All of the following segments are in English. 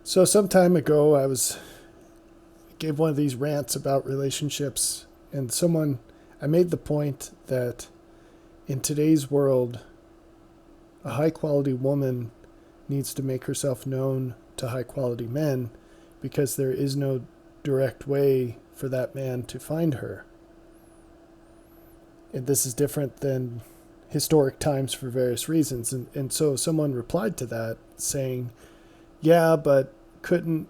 So some time ago, gave one of these rants about relationships, and I made the point that in today's world, a high quality woman needs to make herself known to high quality men because there is no direct way for that man to find her. And this is different than historic times for various reasons. And so someone replied to that saying, yeah, but couldn't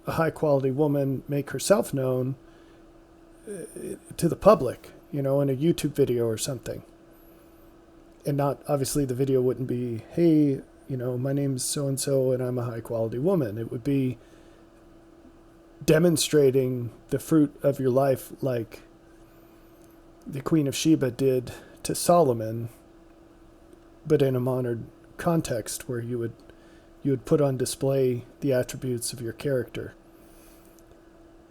a high quality woman make herself known to the public, in a YouTube video or something? And not, obviously, the video wouldn't be, hey, my name's so and so and I'm a high quality woman. It would be demonstrating the fruit of your life, like the Queen of Sheba did to Solomon, but in a modern context where you would put on display the attributes of your character.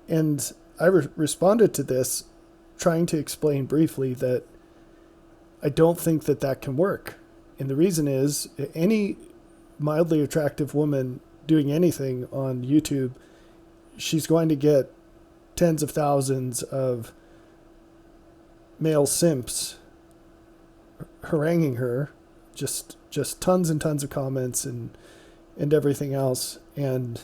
And I responded to this trying to explain briefly that I don't think that can work. And the reason is, any mildly attractive woman doing anything on YouTube, she's going to get tens of thousands of male simps haranguing her, just tons and tons of comments and everything else. And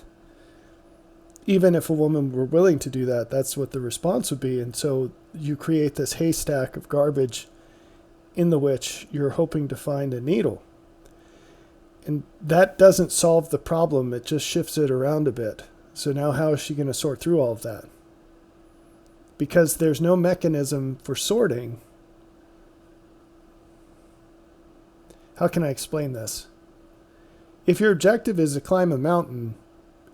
even if a woman were willing to do that, that's what the response would be. And so you create this haystack of garbage in the which you're hoping to find a needle. And that doesn't solve the problem. It just shifts it around a bit. So now how is she going to sort through all of that? Because there's no mechanism for sorting. How can I explain this? If your objective is to climb a mountain,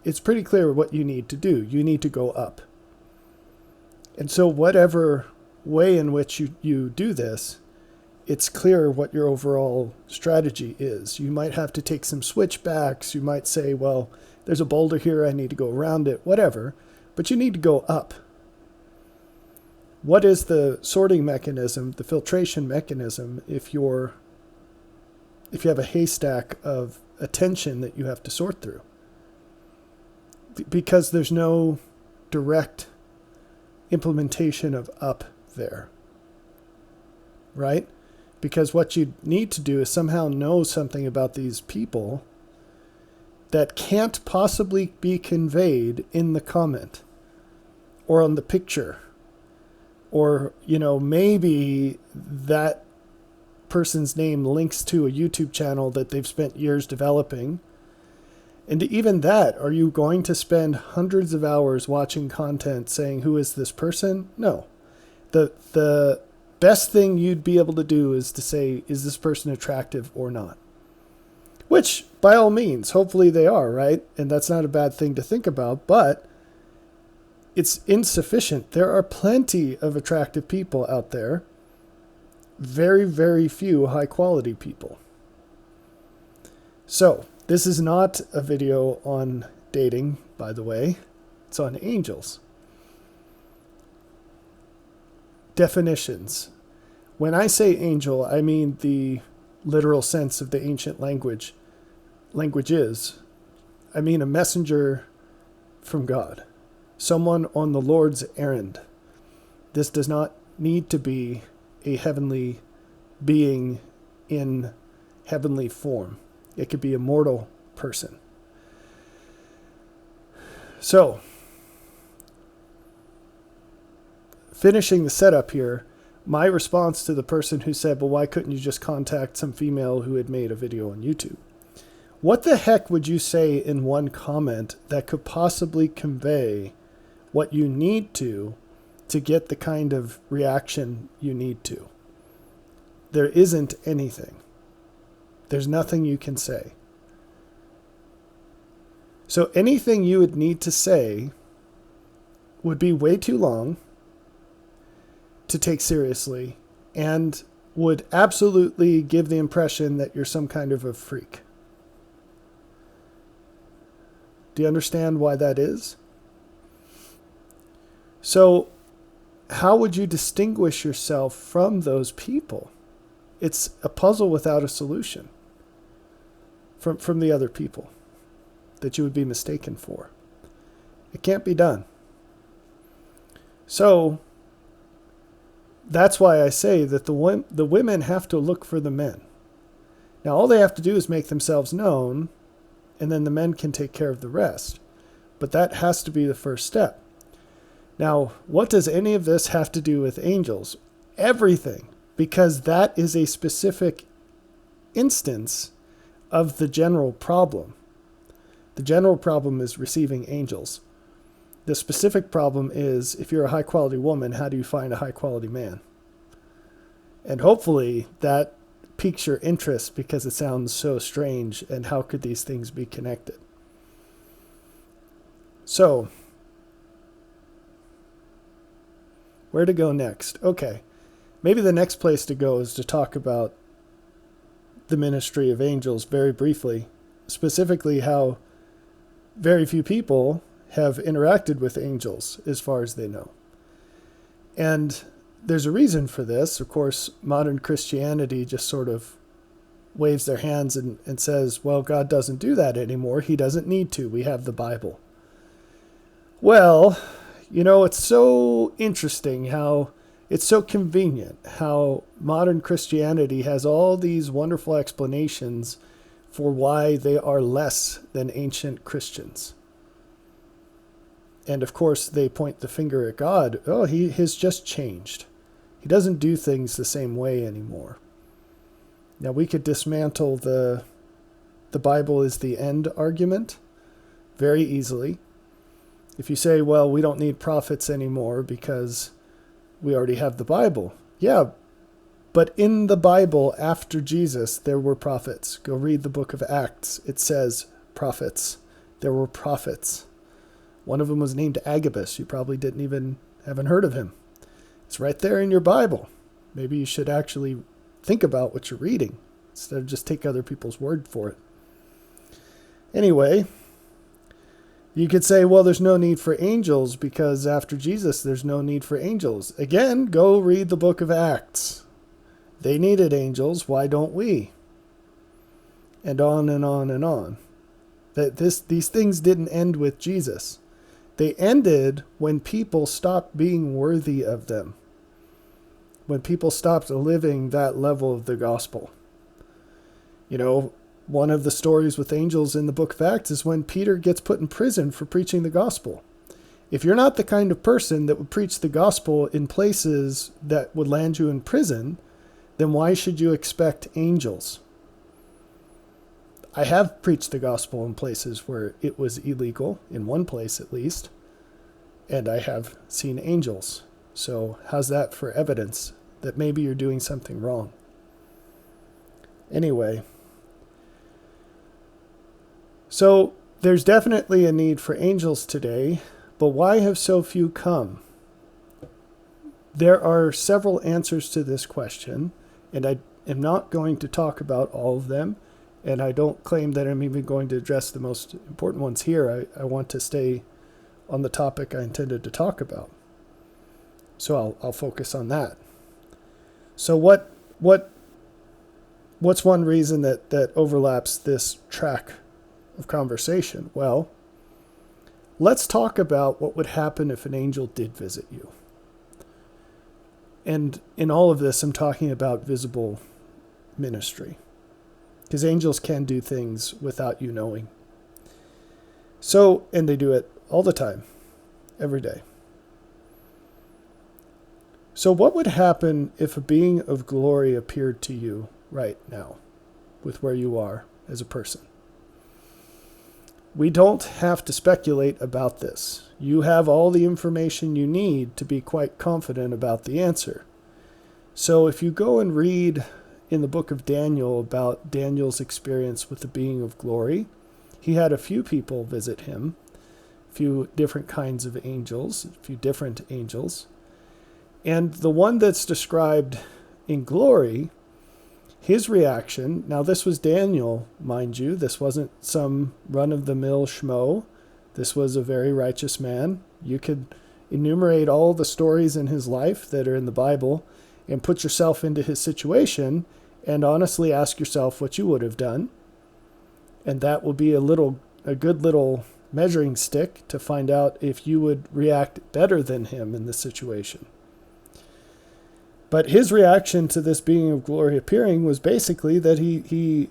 it's pretty clear what you need to do. You need to go up. And so whatever way in which you do this, it's clear what your overall strategy is. You might have to take some switchbacks. You might say, well, there's a boulder here, I need to go around it, whatever. But you need to go up. What is the sorting mechanism, the filtration mechanism, if you have a haystack of attention that you have to sort through? Because there's no direct implementation of up there, right? Because what you need to do is somehow know something about these people that can't possibly be conveyed in the comment or on the picture. Or, maybe that person's name links to a YouTube channel that they've spent years developing. And even that, are you going to spend hundreds of hours watching content saying, who is this person? No. The best thing you'd be able to do is to say, is this person attractive or not? Which, by all means, hopefully they are, right? And that's not a bad thing to think about, but it's insufficient. There are plenty of attractive people out there. Very, very few high-quality people. So, this is not a video on dating, by the way. It's on angels. Definitions. When I say angel, I mean the literal sense of the ancient languages. I mean a messenger from God. Someone on the Lord's errand. This does not need to be a heavenly being in heavenly form. It could be a mortal person. So, finishing the setup here, my response to the person who said, well, why couldn't you just contact some female who had made a video on YouTube? What the heck would you say in one comment that could possibly convey what you need to get the kind of reaction you need to? There isn't anything. There's nothing you can say. So anything you would need to say would be way too long to take seriously and would absolutely give the impression that you're some kind of a freak. Do you understand why that is? So how would you distinguish yourself from those people? It's a puzzle without a solution from the other people. that you would be mistaken for. It can't be done. So that's why I say that the women have to look for the men. Now, all they have to do is make themselves known, and then the men can take care of the rest. But that has to be the first step. Now, what does any of this have to do with angels? Everything, because that is a specific instance of the general problem. The general problem is receiving angels. The specific problem is, if you're a high-quality woman, how do you find a high-quality man? And hopefully that piques your interest because it sounds so strange, and how could these things be connected? So, where to go next? Okay, maybe the next place to go is to talk about the ministry of angels very briefly, specifically how very few people have interacted with angels as far as they know. And there's a reason for this. Of course, modern Christianity just sort of waves their hands and says, well, God doesn't do that anymore. He doesn't need to. We have the Bible. Well, it's so interesting how it's so convenient how modern Christianity has all these wonderful explanations for why they are less than ancient Christians. And of course, they point the finger at God. Oh, he has just changed. He doesn't do things the same way anymore. Now, we could dismantle the Bible is the end argument very easily. If you say, well, we don't need prophets anymore because we already have the Bible. Yeah, but in the Bible after Jesus, there were prophets. Go read the book of Acts. It says prophets. There were prophets. One of them was named Agabus. You probably haven't heard of him. It's right there in your Bible. Maybe you should actually think about what you're reading instead of just take other people's word for it. Anyway, you could say, well, there's no need for angels because after Jesus, there's no need for angels. Again, go read the book of Acts. They needed angels. Why don't we? And on and on and on. These things didn't end with Jesus. They ended when people stopped being worthy of them. When people stopped living that level of the gospel. One of the stories with angels in the book of Acts is when Peter gets put in prison for preaching the gospel. If you're not the kind of person that would preach the gospel in places that would land you in prison, then why should you expect angels? I have preached the gospel in places where it was illegal, in one place at least, and I have seen angels. So how's that for evidence that maybe you're doing something wrong? Anyway, so there's definitely a need for angels today, but why have so few come? There are several answers to this question, and I am not going to talk about all of them, and I don't claim that I'm even going to address the most important ones here. I want to stay on the topic I intended to talk about. So I'll focus on that. So what's one reason that overlaps this track of conversation? Well, let's talk about what would happen if an angel did visit you. And in all of this, I'm talking about visible ministry. Because angels can do things without you knowing. So, and they do it all the time, every day. So what would happen if a being of glory appeared to you right now, with where you are as a person? We don't have to speculate about this. You have all the information you need to be quite confident about the answer. So if you go and read in the book of Daniel about Daniel's experience with the being of glory, he had a few people visit him, a few different kinds of angels, a few different angels. And the one that's described in glory, his reaction, now this was Daniel, mind you, this wasn't some run-of-the-mill schmo. This was a very righteous man. You could enumerate all the stories in his life that are in the Bible and put yourself into his situation and honestly ask yourself what you would have done. And that will be a little a good little measuring stick to find out if you would react better than him in this situation. But his reaction to this being of glory appearing was basically that he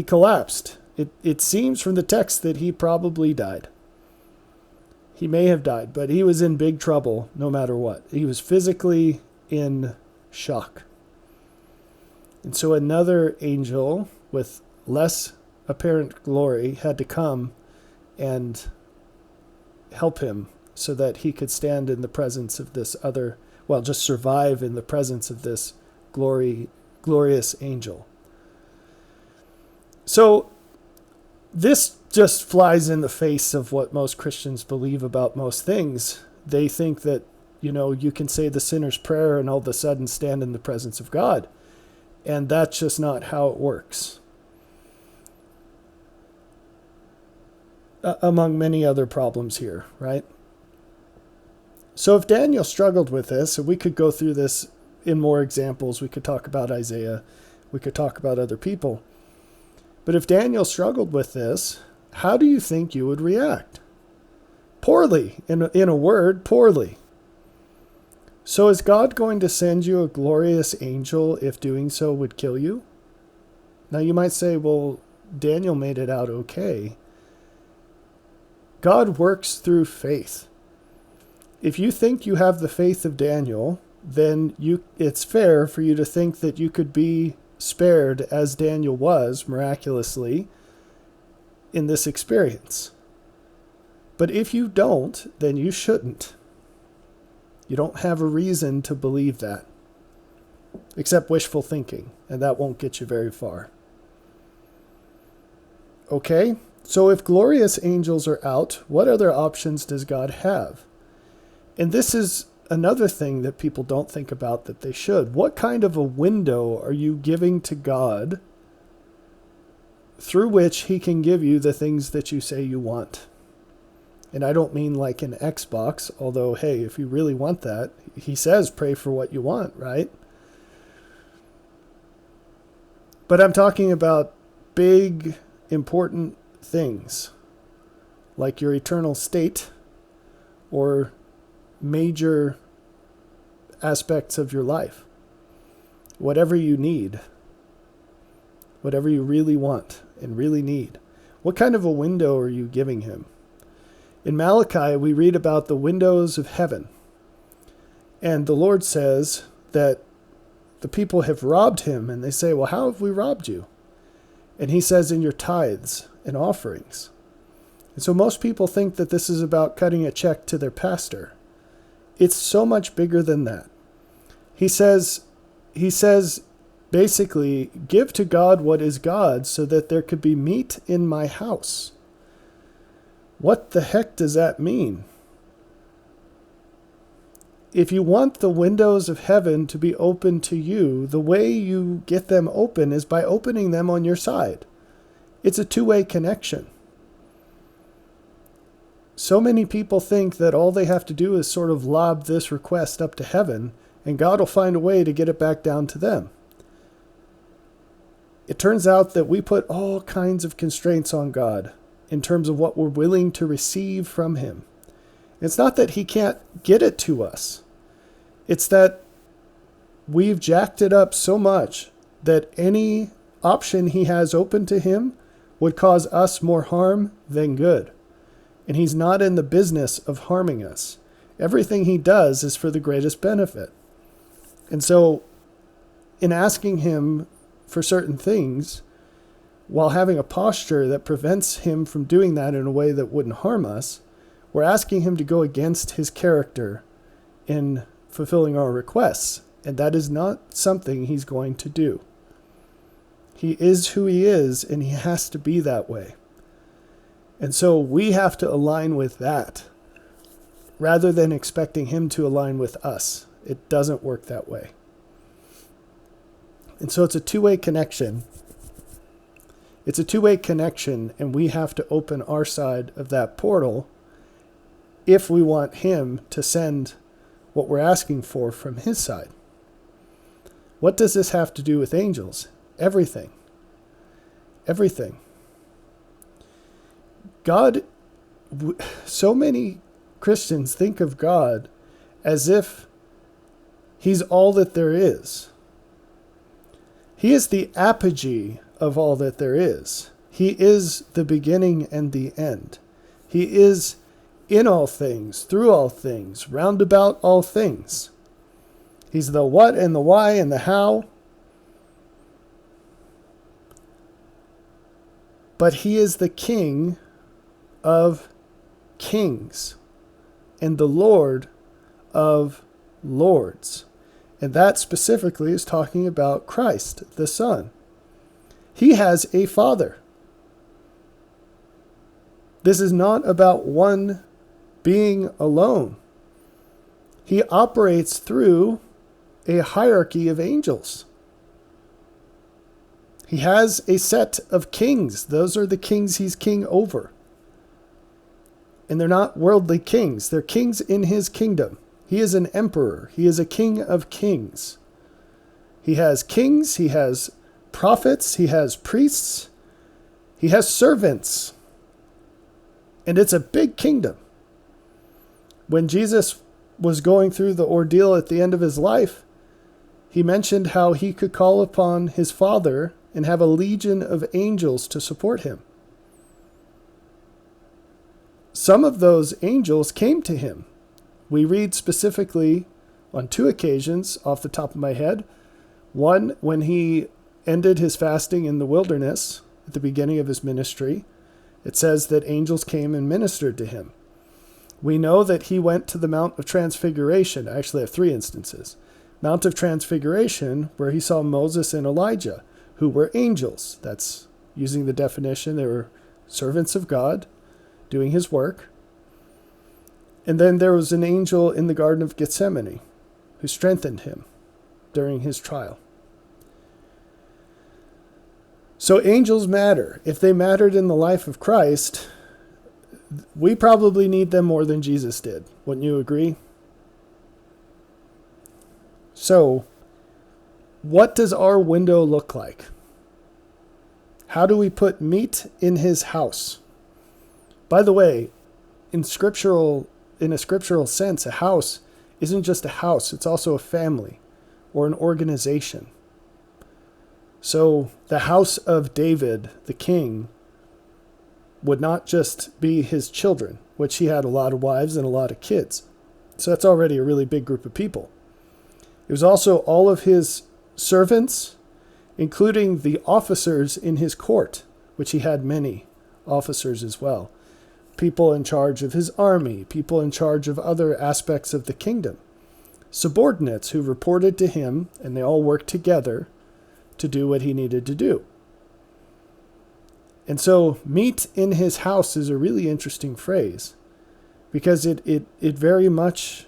collapsed. It seems from the text that he probably died. He may have died, but he was in big trouble no matter what. He was physically in shock. And so another angel with less apparent glory had to come and help him so that he could stand in the presence of this other, well, just survive in the presence of this glorious angel. So this just flies in the face of what most Christians believe about most things. They think that, you can say the sinner's prayer and all of a sudden stand in the presence of God. And that's just not how it works. Among many other problems here, right? So if Daniel struggled with this, and we could go through this in more examples, we could talk about Isaiah, we could talk about other people. But if Daniel struggled with this, how do you think you would react? Poorly. In a word, poorly. So is God going to send you a glorious angel if doing so would kill you? Now you might say, well, Daniel made it out okay. God works through faith. If you think you have the faith of Daniel, then it's fair for you to think that you could be spared as Daniel was miraculously in this experience. But if you don't, then you shouldn't. You don't have a reason to believe that, except wishful thinking, and that won't get you very far. Okay, so if glorious angels are out, what other options does God have? And this is another thing that people don't think about that they should. What kind of a window are you giving to God through which he can give you the things that you say you want? And I don't mean like an Xbox, although, hey, if you really want that, he says pray for what you want, right? But I'm talking about big, important things, like your eternal state or major aspects of your life. Whatever you need, whatever you really want and really need. What kind of a window are you giving him? In Malachi, we read about the windows of heaven. And the Lord says that the people have robbed him. And they say, well, how have we robbed you? And he says, in your tithes and offerings. And so most people think that this is about cutting a check to their pastor. It's so much bigger than that. He says, basically, give to God what is God's so that there could be meat in my house. What the heck does that mean? If you want the windows of heaven to be open to you, the way you get them open is by opening them on your side. It's a two-way connection. So many people think that all they have to do is sort of lob this request up to heaven, and God will find a way to get it back down to them. It turns out that we put all kinds of constraints on God in terms of what we're willing to receive from him. It's not that he can't get it to us. It's that we've jacked it up so much that any option he has open to him would cause us more harm than good. And he's not in the business of harming us. Everything he does is for the greatest benefit. And so in asking him for certain things, while having a posture that prevents him from doing that in a way that wouldn't harm us, we're asking him to go against his character in fulfilling our requests. And that is not something he's going to do. He is who he is, and he has to be that way. And so we have to align with that rather than expecting him to align with us. It doesn't work that way. And so it's a two-way connection. It's a two-way connection, and we have to open our side of that portal if we want him to send what we're asking for from his side. What does this have to do with angels? Everything. Everything. God, so many Christians think of God as if he's all that there is. He is the apogee of all that there is. He is the beginning and the end. He is in all things, through all things, round about all things. He's the what and the why and the how. But he is the King of kings and the Lord of lords. And that specifically is talking about Christ, the Son. He has a Father. This is not about one being alone. He operates through a hierarchy of angels. He has a set of kings. Those are the kings he's king over. And they're not worldly kings. They're kings in his kingdom. He is an emperor. He is a king of kings. He has kings. He has prophets. He has priests. He has servants. And it's a big kingdom. When Jesus was going through the ordeal at the end of his life, he mentioned how he could call upon his Father and have a legion of angels to support him. Some of those angels came to him. We read specifically on 2 occasions off the top of my head. One, when he ended his fasting in the wilderness at the beginning of his ministry, it says that angels came and ministered to him. We know that he went to the Mount of Transfiguration. I actually have 3 instances. Mount of Transfiguration, where he saw Moses and Elijah, who were angels. That's using the definition. They were servants of God doing his work. And then there was an angel in the Garden of Gethsemane who strengthened him during his trial. So angels matter. If they mattered in the life of Christ, we probably need them more than Jesus did. Wouldn't you agree? So, what does our window look like? How do we put meat in his house? By the way, in a scriptural sense, a house isn't just a house, it's also a family or an organization. So the house of David, the king, would not just be his children, which he had a lot of wives and a lot of kids. So that's already a really big group of people. It was also all of his servants, including the officers in his court, which he had many officers as well. People in charge of his army, people in charge of other aspects of the kingdom. Subordinates who reported to him, and they all worked together to do what he needed to do. And so meat in his house is a really interesting phrase because it very much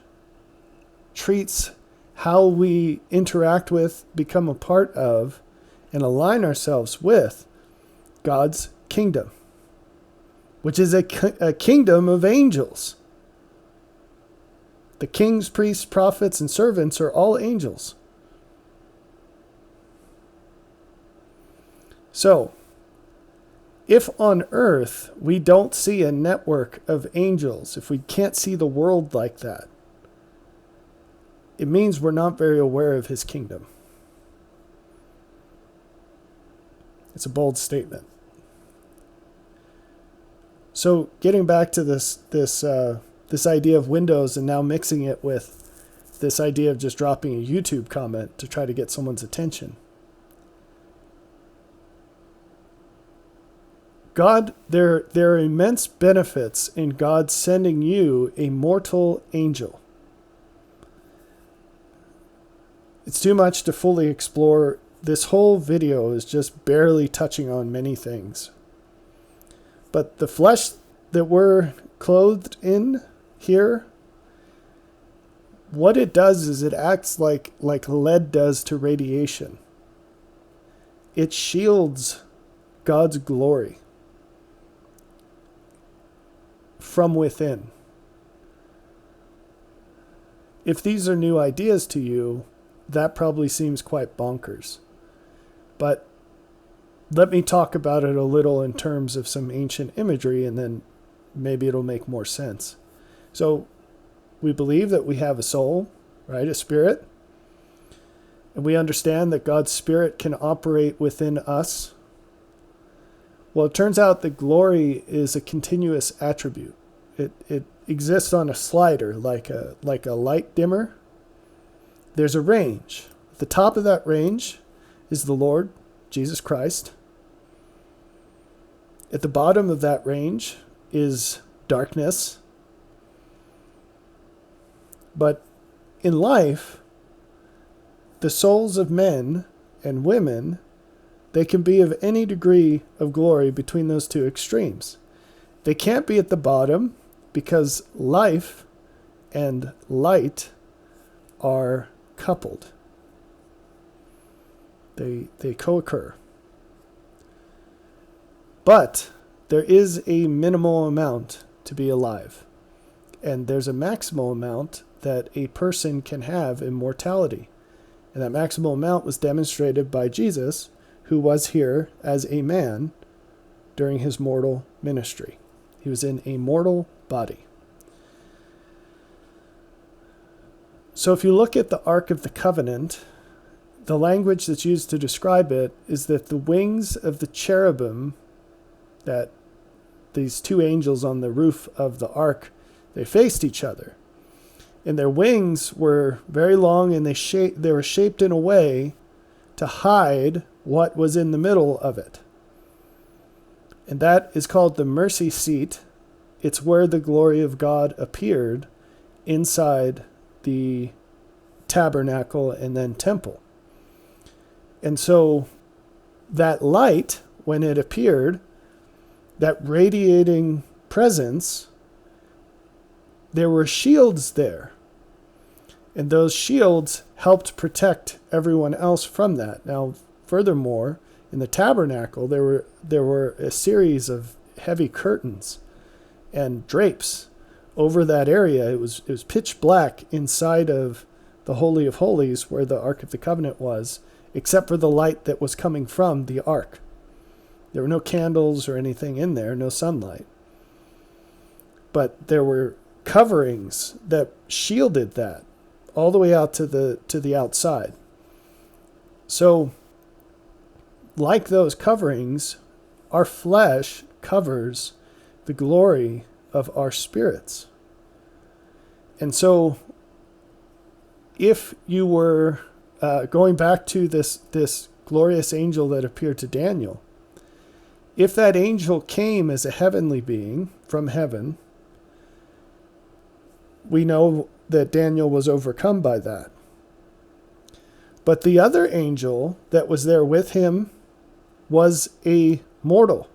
treats how we interact with, become a part of, and align ourselves with God's kingdom, which is a kingdom of angels. The kings, priests, prophets, and servants are all angels. So, if on earth we don't see a network of angels, if we can't see the world like that, it means we're not very aware of his kingdom. It's a bold statement. So getting back to this idea of windows and now mixing it with this idea of just dropping a YouTube comment to try to get someone's attention. God, there are immense benefits in God sending you a mortal angel. It's too much to fully explore. This whole video is just barely touching on many things. But the flesh that we're clothed in here, what it does is it acts like lead does to radiation. It shields God's glory from within. If these are new ideas to you, that probably seems quite bonkers. But let me talk about it a little in terms of some ancient imagery, and then maybe it'll make more sense. So we believe that we have a soul, right? A spirit. And we understand that God's spirit can operate within us. Well, it turns out that glory is a continuous attribute. It exists on a slider, like a light dimmer. There's a range. At the top of that range is the Lord, Jesus Christ. At the bottom of that range is darkness. But in life, the souls of men and women, they can be of any degree of glory between those two extremes. They can't be at the bottom because life and light are coupled. They co-occur. But there is a minimal amount to be alive. And there's a maximal amount that a person can have in mortality. And that maximal amount was demonstrated by Jesus, who was here as a man during his mortal ministry. He was in a mortal body. So if you look at the Ark of the Covenant, the language that's used to describe it is that the wings of the cherubim, that these two angels on the roof of the ark, they faced each other. And their wings were very long, and they were shaped in a way to hide what was in the middle of it. And that is called the mercy seat. It's where the glory of God appeared inside the tabernacle and then temple. And so that light, when it appeared, that radiating presence, there were shields there. And those shields helped protect everyone else from that. Now, furthermore, in the tabernacle, there were a series of heavy curtains and drapes over that area. It was pitch black inside of the Holy of Holies where the Ark of the Covenant was, except for the light that was coming from the Ark. There were no candles or anything in there, no sunlight. But there were coverings that shielded that all the way out to the outside. So, like those coverings, our flesh covers the glory of our spirits. And so, if you were going back to this glorious angel that appeared to Daniel, if that angel came as a heavenly being from heaven, we know that Daniel was overcome by that. But the other angel that was there with him was a mortal.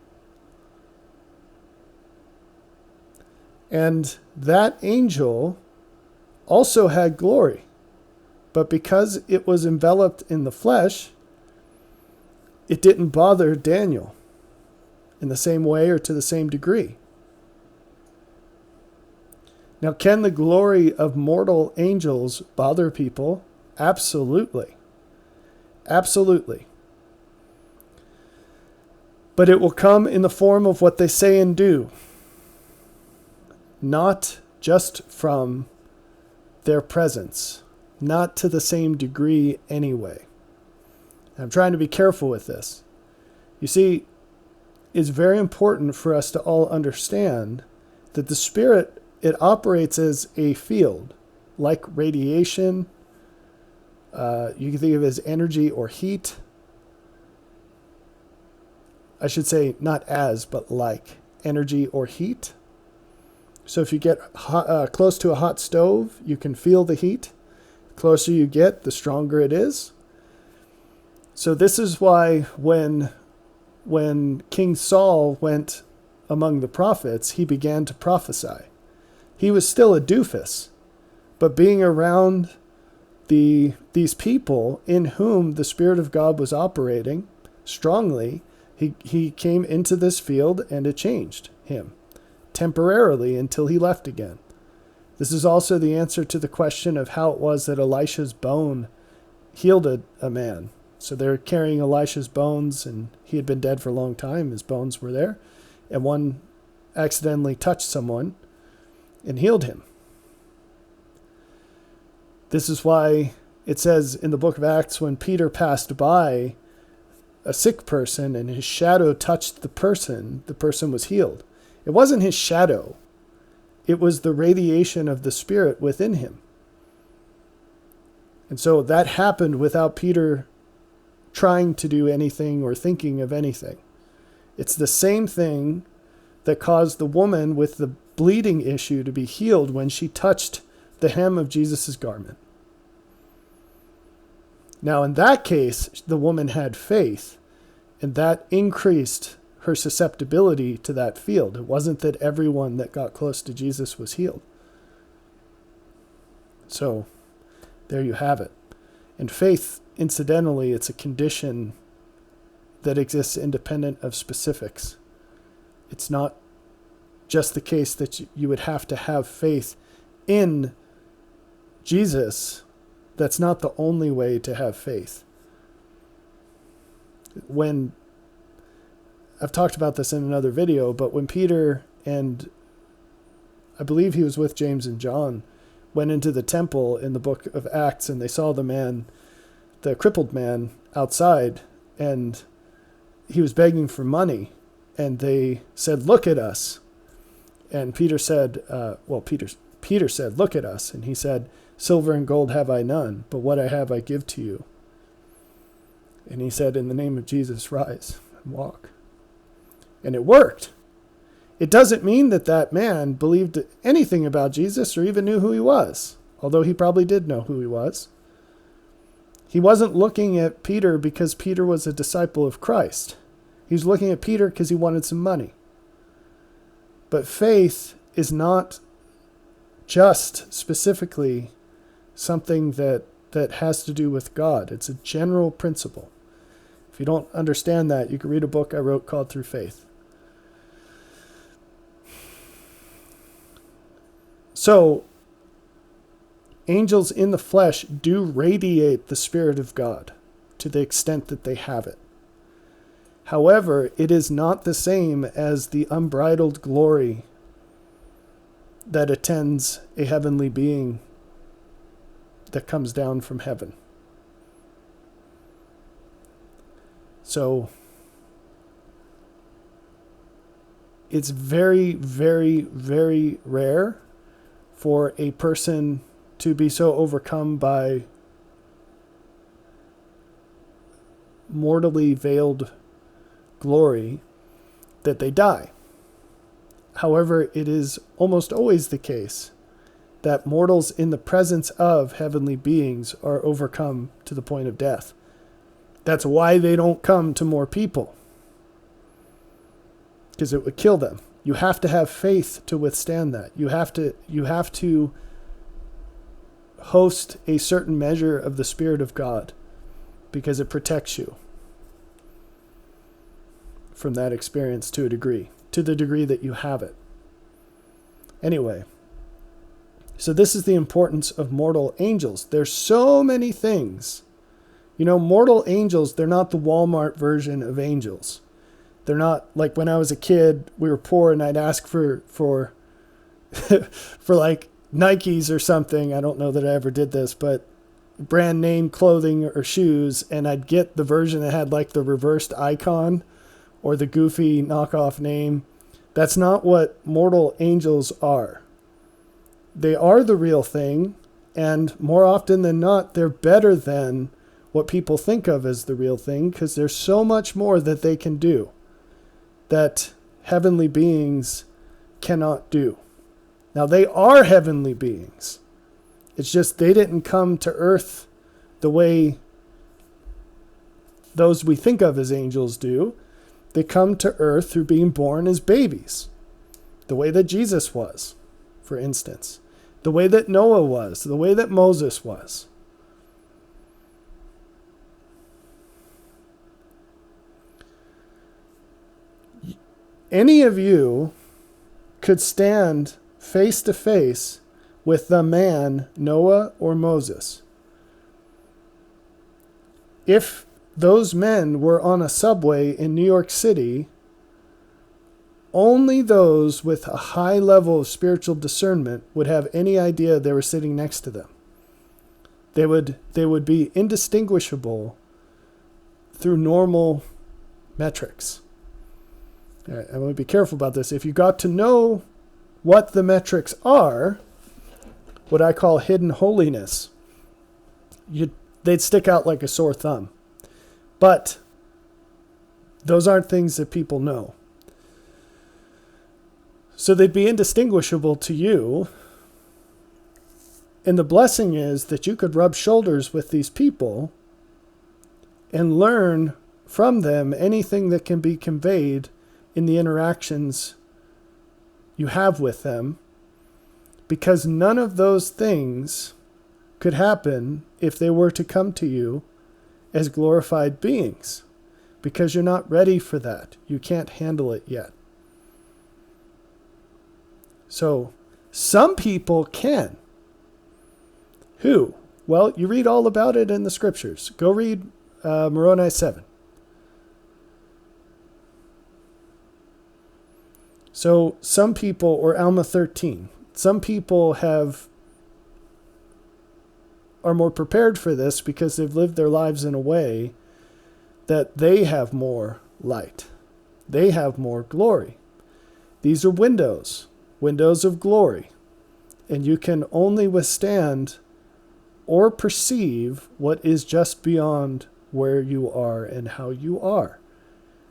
And that angel also had glory. But because it was enveloped in the flesh, it didn't bother Daniel in the same way or to the same degree. Now, can the glory of mortal angels bother people? Absolutely. Absolutely. But it will come in the form of what they say and do, not just from their presence, not to the same degree anyway. I'm trying to be careful with this. You see, it's very important for us to all understand that the Spirit, it operates as a field, like radiation. You can think of it as energy or heat. I should say not as, but like energy or heat. So if you get close to a hot stove, you can feel the heat. The closer you get, the stronger it is. So this is why when King Saul went among the prophets, he began to prophesy. He was still a doofus, but being around these people in whom the Spirit of God was operating strongly, he came into this field and it changed him temporarily until he left again. This is also the answer to the question of how it was that Elisha's bone healed a man. So they're carrying Elisha's bones, and he had been dead for a long time. His bones were there. And one accidentally touched someone and healed him. This is why it says in the book of Acts, when Peter passed by a sick person and his shadow touched the person was healed. It wasn't his shadow. It was the radiation of the Spirit within him. And so that happened without Peter trying to do anything or thinking of anything. It's the same thing that caused the woman with the bleeding issue to be healed when she touched the hem of Jesus' garment. Now, in that case, the woman had faith, and that increased her susceptibility to that field. It wasn't that everyone that got close to Jesus was healed. So, there you have it. And faith, incidentally, it's a condition that exists independent of specifics. It's not just the case that you would have to have faith in Jesus. That's not the only way to have faith. When I've talked about this in another video, but when Peter and I believe he was with James and John went into the temple in the book of Acts, and they saw the crippled man outside, and he was begging for money, and they said, "Look at us." And Peter said, Peter said, "Look at us." And he said, "Silver and gold have I none, but what I have I give to you." And he said, "In the name of Jesus, rise and walk." And it worked. It doesn't mean that that man believed anything about Jesus or even knew who he was, although he probably did know who he was. He wasn't looking at Peter because Peter was a disciple of Christ. He was looking at Peter because he wanted some money. But faith is not just specifically something that has to do with God. It's a general principle. If you don't understand that, you can read a book I wrote called Through Faith. So, angels in the flesh do radiate the Spirit of God to the extent that they have it. However, it is not the same as the unbridled glory that attends a heavenly being that comes down from heaven. So, it's very, very, very rare for a person to be so overcome by mortally veiled glory that they die. However, it is almost always the case that mortals in the presence of heavenly beings are overcome to the point of death. That's why they don't come to more people, because it would kill them. You have to have faith to withstand that. You have to host a certain measure of the Spirit of God, because it protects you from that experience to the degree that you have it. Anyway, so this is the importance of mortal angels. There's so many things. Mortal angels, they're not the Walmart version of angels. They're not like when I was a kid, we were poor and I'd ask for for like Nikes or something. I don't know that I ever did this, but brand name clothing or shoes, and I'd get the version that had like the reversed icon or the goofy knockoff name. That's not what mortal angels are. They are the real thing, and more often than not, they're better than what people think of as the real thing, because there's so much more that they can do that heavenly beings cannot do. Now, they are heavenly beings. It's just they didn't come to earth the way those we think of as angels do. They come to earth through being born as babies, the way that Jesus was, for instance, the way that Noah was, the way that Moses was. Any of you could stand face to face with the man Noah or Moses. If those men were on a subway in New York City, only those with a high level of spiritual discernment would have any idea they were sitting next to them. They would be indistinguishable through normal metrics. All right, I want to be careful about this. If you got to know what the metrics are, what I call hidden holiness, they'd stick out like a sore thumb. But those aren't things that people know. So they'd be indistinguishable to you. And the blessing is that you could rub shoulders with these people and learn from them anything that can be conveyed in the interactions you have with them, because none of those things could happen if they were to come to you as glorified beings, because you're not ready for that. You can't handle it yet. So some people can. Who? Well, you read all about it in the scriptures. Go read Moroni 7. So some people, or Alma 13, some people are more prepared for this because they've lived their lives in a way that they have more light. They have more glory. These are windows of glory. And you can only withstand or perceive what is just beyond where you are and how you are.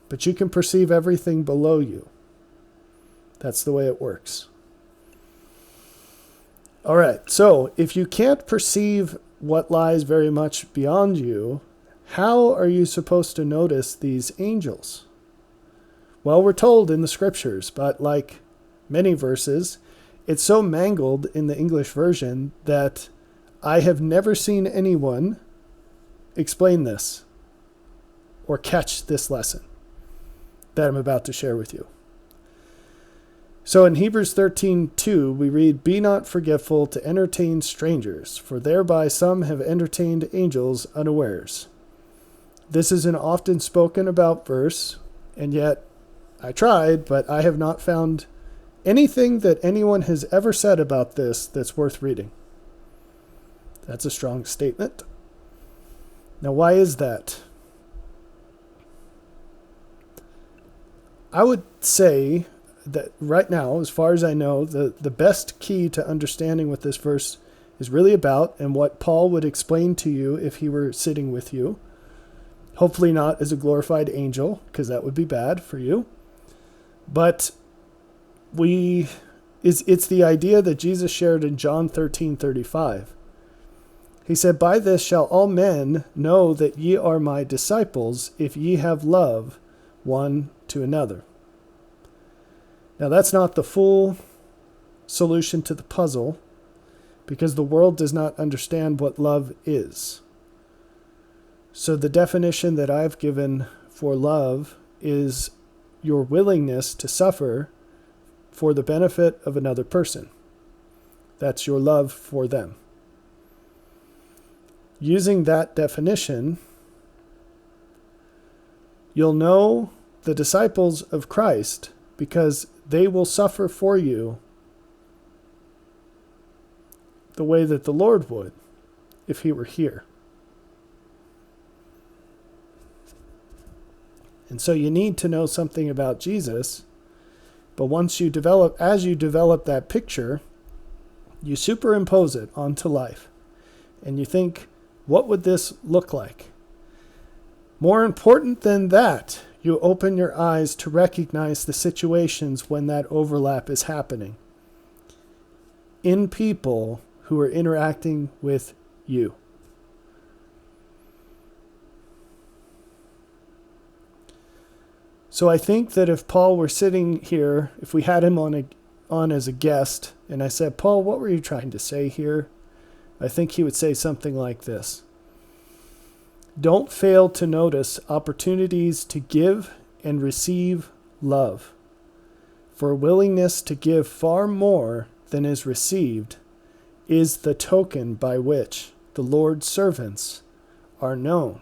But you can perceive everything below you. That's the way it works. All right, so if you can't perceive what lies very much beyond you, how are you supposed to notice these angels? Well, we're told in the scriptures, but like many verses, it's so mangled in the English version that I have never seen anyone explain this or catch this lesson that I'm about to share with you. So in Hebrews 13:2, we read, "Be not forgetful to entertain strangers, for thereby some have entertained angels unawares." This is an often spoken about verse, and yet I tried, but I have not found anything that anyone has ever said about this that's worth reading. That's a strong statement. Now, why is that? I would say that right now, as far as I know, the best key to understanding what this verse is really about and what Paul would explain to you if he were sitting with you, hopefully not as a glorified angel, because that would be bad for you, but it's the idea that Jesus shared in John 13:35. He said, "By this shall all men know that ye are my disciples, if ye have love one to another." Now, that's not the full solution to the puzzle, because the world does not understand what love is. So the definition that I've given for love is your willingness to suffer for the benefit of another person. That's your love for them. Using that definition, you'll know the disciples of Christ because they will suffer for you the way that the Lord would if he were here. And so you need to know something about Jesus, but as you develop that picture, you superimpose it onto life. And you think, what would this look like? More important than that, you open your eyes to recognize the situations when that overlap is happening in people who are interacting with you. So I think that if Paul were sitting here, if we had him on as a guest, and I said, "Paul, what were you trying to say here?" I think he would say something like this: don't fail to notice opportunities to give and receive love. For willingness to give far more than is received is the token by which the Lord's servants are known.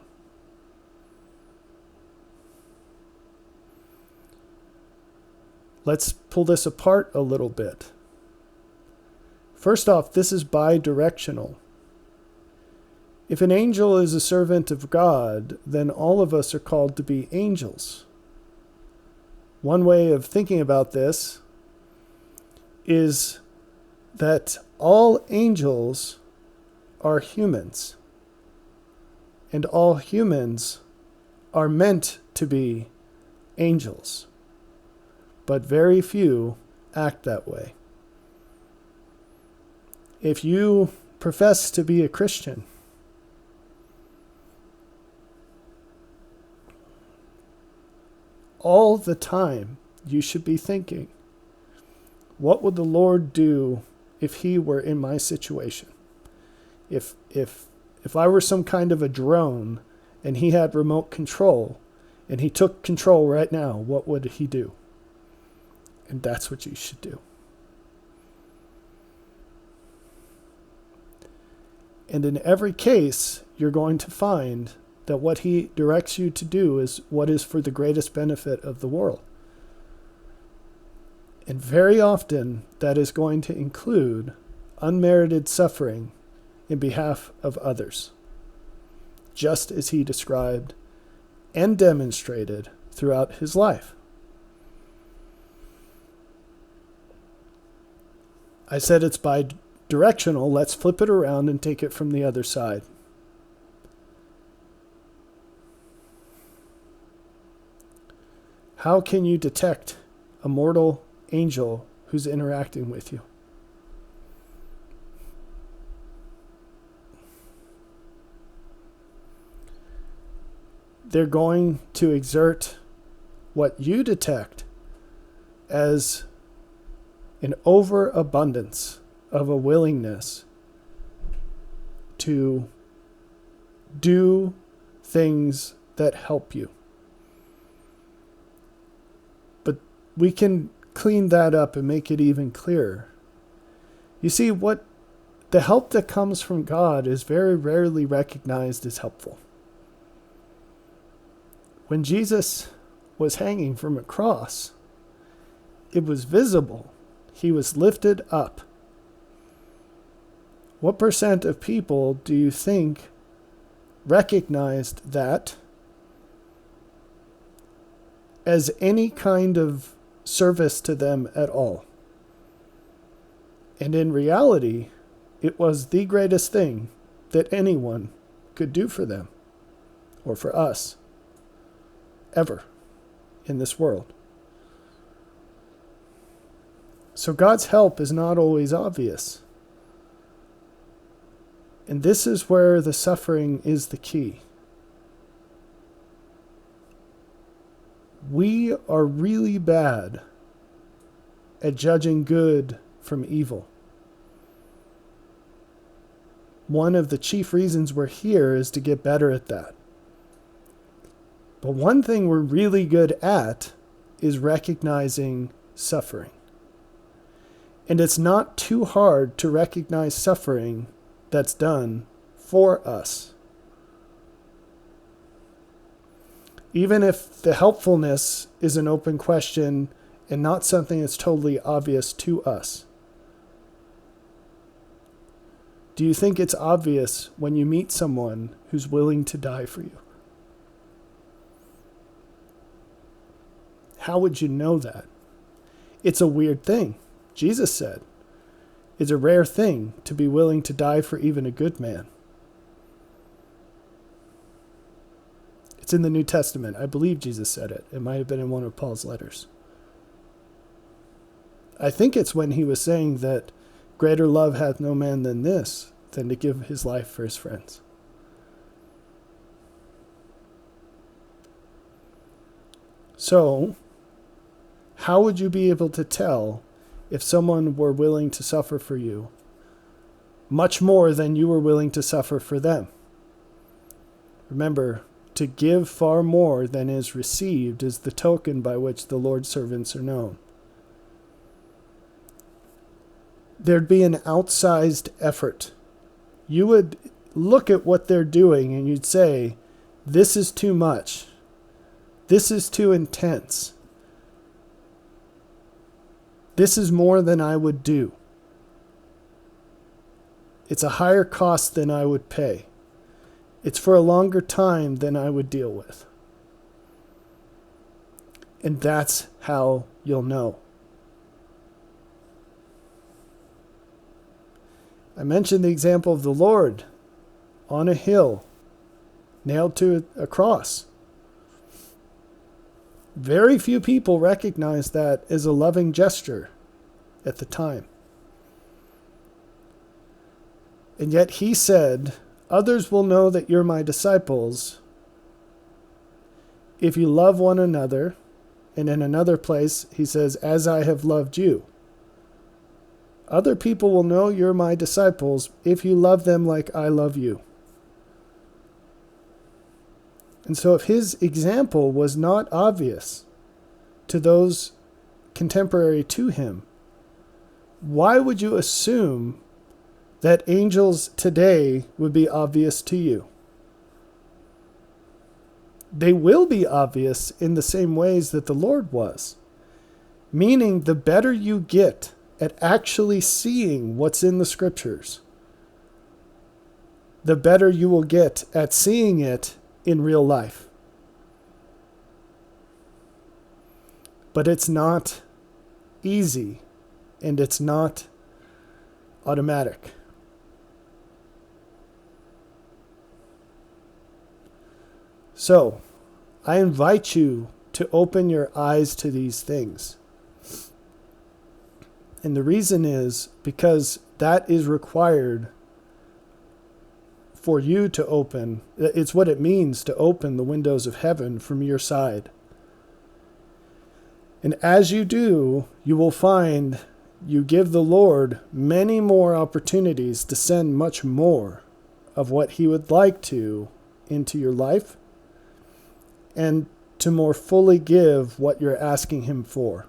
Let's pull this apart a little bit. First off, this is bi-directional. If an angel is a servant of God, then all of us are called to be angels. One way of thinking about this is that all angels are humans, and all humans are meant to be angels, but very few act that way. If you profess to be a Christian, all the time you should be thinking, what would the Lord do if he were in my situation? If I were some kind of a drone and he had remote control and he took control right now, what would he do? And that's what you should do. And in every case, you're going to find that what he directs you to do is what is for the greatest benefit of the world. And very often, that is going to include unmerited suffering in behalf of others, just as he described and demonstrated throughout his life. I said it's bi-directional. Let's flip it around and take it from the other side. How can you detect a mortal angel who's interacting with you? They're going to exert what you detect as an overabundance of a willingness to do things that help you. But we can clean that up and make it even clearer. You see, what the help that comes from God is very rarely recognized as helpful. When Jesus was hanging from a cross, it was visible. He was lifted up. What percent of people do you think recognized that as any kind of service to them at all? And in reality, it was the greatest thing that anyone could do for them, or for us, ever in this world. So God's help is not always obvious. And this is where the suffering is the key. We are really bad at judging good from evil. One of the chief reasons we're here is to get better at that. But one thing we're really good at is recognizing suffering. And it's not too hard to recognize suffering that's done for us. Even if the helpfulness is an open question and not something that's totally obvious to us. Do you think it's obvious when you meet someone who's willing to die for you? How would you know that? It's a weird thing. Jesus said, it's a rare thing to be willing to die for even a good man. It's in the New Testament. I believe Jesus said it. It might have been in one of Paul's letters. I think it's when he was saying that greater love hath no man than this, than to give his life for his friends. So, how would you be able to tell if someone were willing to suffer for you much more than you were willing to suffer for them? Remember, to give far more than is received is the token by which the Lord's servants are known. There'd be an outsized effort. You would look at what they're doing and you'd say, this is too much. This is too intense. This is more than I would do. It's a higher cost than I would pay. It's for a longer time than I would deal with. And that's how you'll know. I mentioned the example of the Lord on a hill, nailed to a cross. Very few people recognized that as a loving gesture at the time. And yet he said, others will know that you're my disciples if you love one another. And in another place, he says, as I have loved you. Other people will know you're my disciples if you love them like I love you. And so if his example was not obvious to those contemporary to him, why would you assume that angels today would be obvious to you? They will be obvious in the same ways that the Lord was. Meaning, the better you get at actually seeing what's in the scriptures, the better you will get at seeing it in real life. But it's not easy, and it's not automatic. So, I invite you to open your eyes to these things. And the reason is because that is required for you to open. It's what it means to open the windows of heaven from your side. And as you do, you will find you give the Lord many more opportunities to send much more of what he would like to into your life, and to more fully give what you're asking him for.